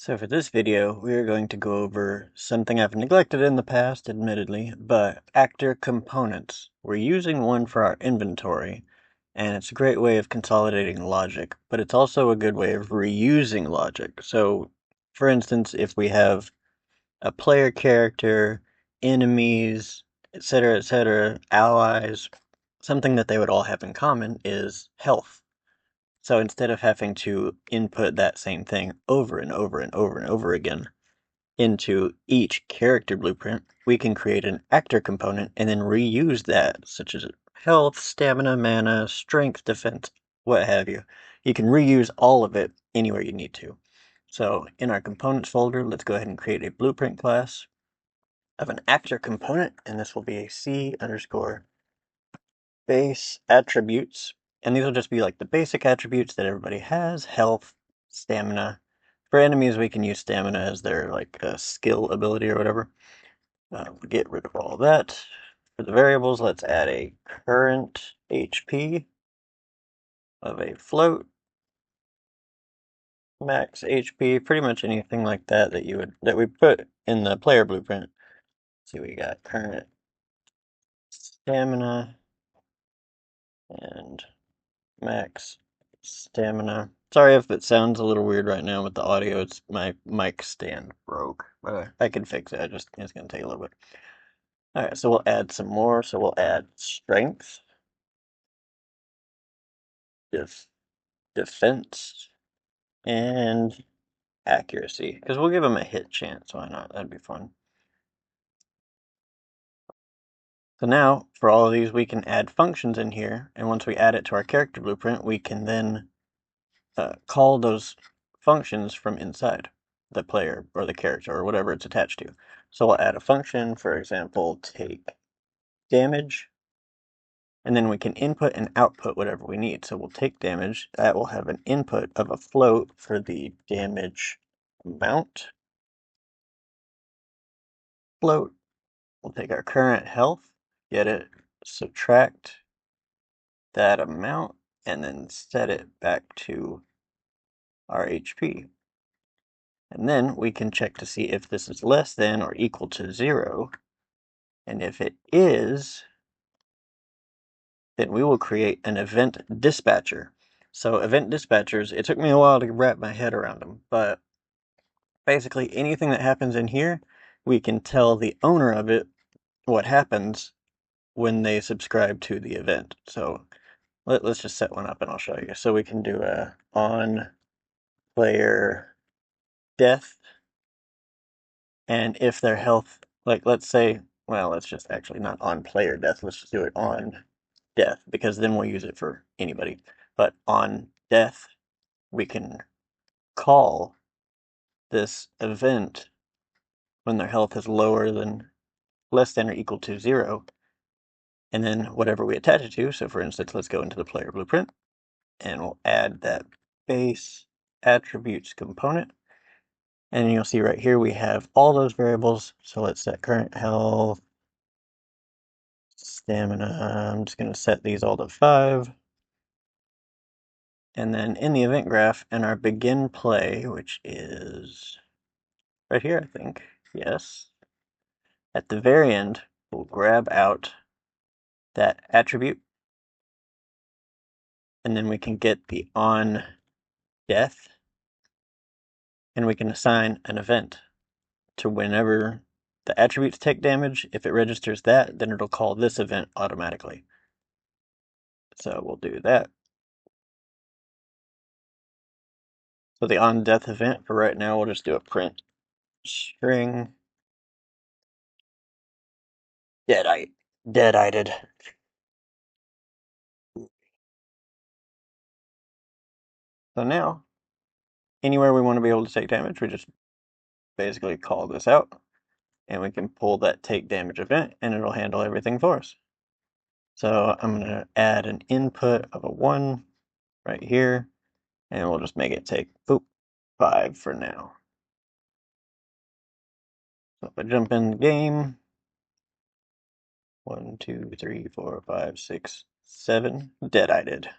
So for this video, we are going to go over something I've neglected in the past, admittedly, but actor components. We're using one for our inventory, and it's a great way of consolidating logic, but it's also a good way of reusing logic. So, for instance, if we have a player character, enemies, etc., allies, something that they would all have in common is health. So instead of having to input that same thing over and over and over and over again into each character blueprint, we can create an actor component and then reuse that, such as health, stamina, mana, strength, defense, what have you. You can reuse all of it anywhere you need to. So in our components folder, let's go ahead and create a blueprint class of an actor component, and this will be a C underscore base attributes, and these will just be like the basic attributes that everybody has: health, stamina. For enemies, we can use stamina as their like skill ability or whatever. We'll get rid of all that. For the variables, let's add a current HP of a float, max HP, pretty much anything like that that we put in the player blueprint. See, we got current stamina and max stamina. Sorry if it sounds a little weird right now with the audio. It's my mic stand broke, but I can fix it. It's gonna take a little bit. All right, so we'll add some more. So we'll add strength, def defense, and accuracy, because we'll give them a hit chance. Why not? That'd be fun. So now, for all of these, we can add functions in here, and once we add it to our character blueprint, we can then call those functions from inside the player or the character or whatever it's attached to. So we'll add a function, for example, take damage, and then we can input and output whatever we need. So we'll take damage, that will have an input of a float for the damage amount. Float, we'll take our current health, get it, subtract that amount, and then set it back to our HP. And then we can check to see if this is less than or equal to 0. And if it is, then we will create an event dispatcher. So event dispatchers, it took me a while to wrap my head around them, but basically anything that happens in here, we can tell the owner of it what happens when they subscribe to the event. So let's just set one up and I'll show you. So we can do a on player death, and if their health, like let's say, well, let's just actually not on player death, let's just do it on death, because then we'll use it for anybody. But on death, we can call this event when their health is less than or equal to 0, and then whatever we attach it to. So for instance, let's go into the player blueprint, and we'll add that base attributes component. And you'll see right here we have all those variables. So let's set current health, stamina. I'm just going to set these all to 5. And then in the event graph, in our begin play, which is right here, I think, yes, at the very end, we'll grab out that attribute, and then we can get the on death, and we can assign an event to whenever the attributes take damage. If it registers that, then it'll call this event automatically. So we'll do that. So the on death event for right now, we'll just do a print string dead-eyed. So now, anywhere we want to be able to take damage, we just basically call this out, and we can pull that take damage event, and it'll handle everything for us. So I'm going to add an input of a 1 right here, and we'll just make it take 5 for now. So if I jump in the game, 1, 2, 3, 4, 5, 6, 7, dead-eyed.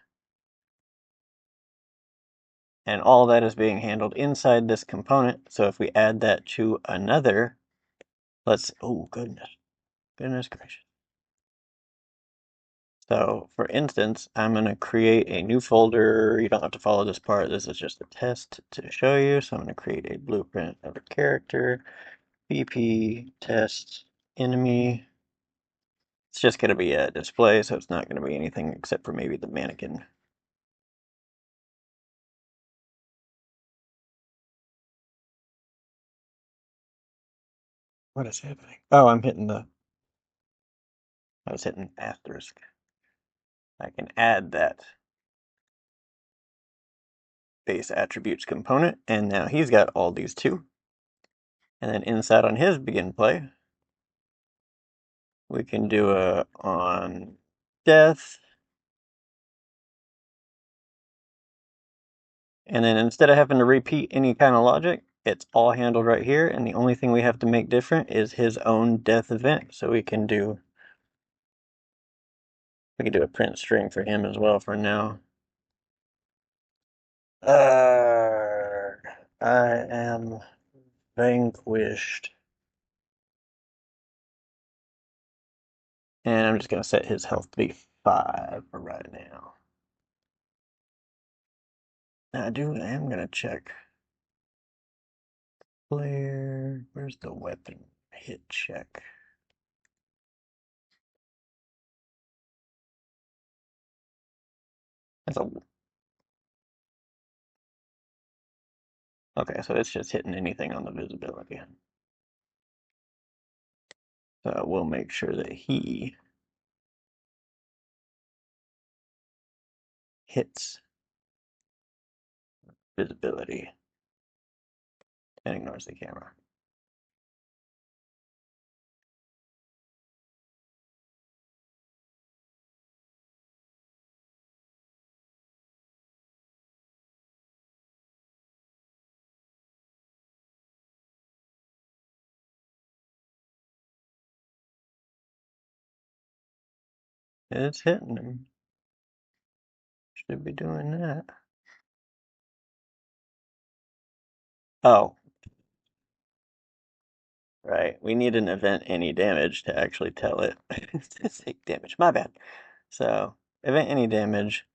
And all that is being handled inside this component. So if we add that to another, oh goodness gracious. So for instance, I'm going to create a new folder. You don't have to follow this part. This is just a test to show you. So I'm going to create a blueprint of a character, BP test enemy. It's just going to be a display, so it's not going to be anything except for maybe the mannequin. What is happening? Oh, I was hitting asterisk. I can add that base attributes component, and now he's got all these too. And then inside on his begin play, we can do a on death. And then instead of having to repeat any kind of logic, it's all handled right here. And the only thing we have to make different is his own death event. So we can do a print string for him as well for now. I am vanquished. And I'm just going to set his health to be 5 for right now. Now I am going to check. Player, where's the weapon hit check? That's a Okay, so it's just hitting anything on the visibility. So we'll make sure that he hits visibility and ignores the camera. It's hitting him. Should be doing that. Oh, right. We need an event any damage to actually tell it to take damage. My bad. So, event any damage,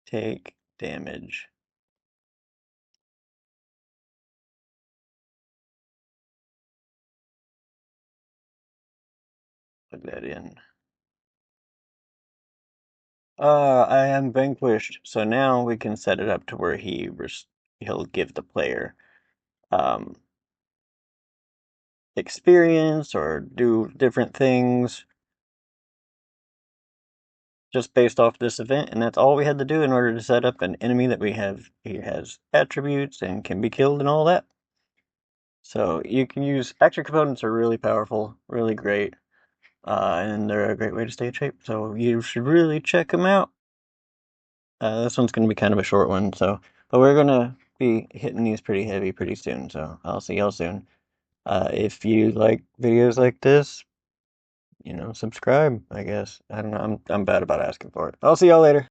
take damage. Plug that in. I am vanquished. So now we can set it up to where he'll give the player um, experience or do different things just based off this event, and that's all we had to do in order to set up an enemy that he has attributes and can be killed and all that. So you can use action components are really powerful, really great, and they're a great way to stay in shape. So you should really check them out. This one's going to be kind of a short one, but we're going to be hitting these pretty heavy pretty soon. So I'll see y'all soon. If you like videos like this, subscribe, I guess. I don't know. I'm bad about asking for it. I'll see y'all later.